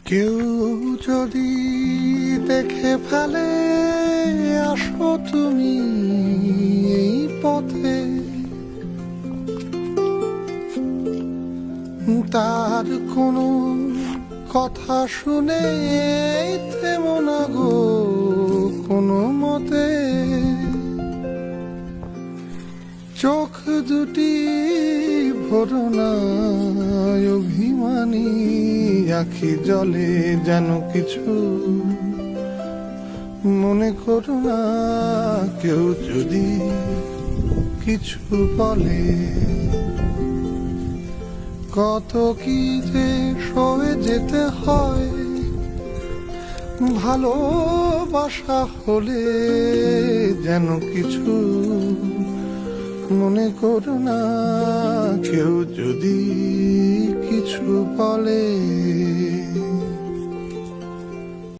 কেউ যদি দেখে ফেলে আসো তুমি এই পথে, তার কোনো কথা শুনে থেমো না গো কোনো মতে। চোখ দুটি ভরো না অভিমানী, আখি জলে যেন কিছু মনে করো না। কেউ যদি কিছু বলে, কত কি যে সয়ে যেতে হয় ভালোবাসা হলে, যেন কিছু মনে করো না। কেউ যদি কিছু বলে।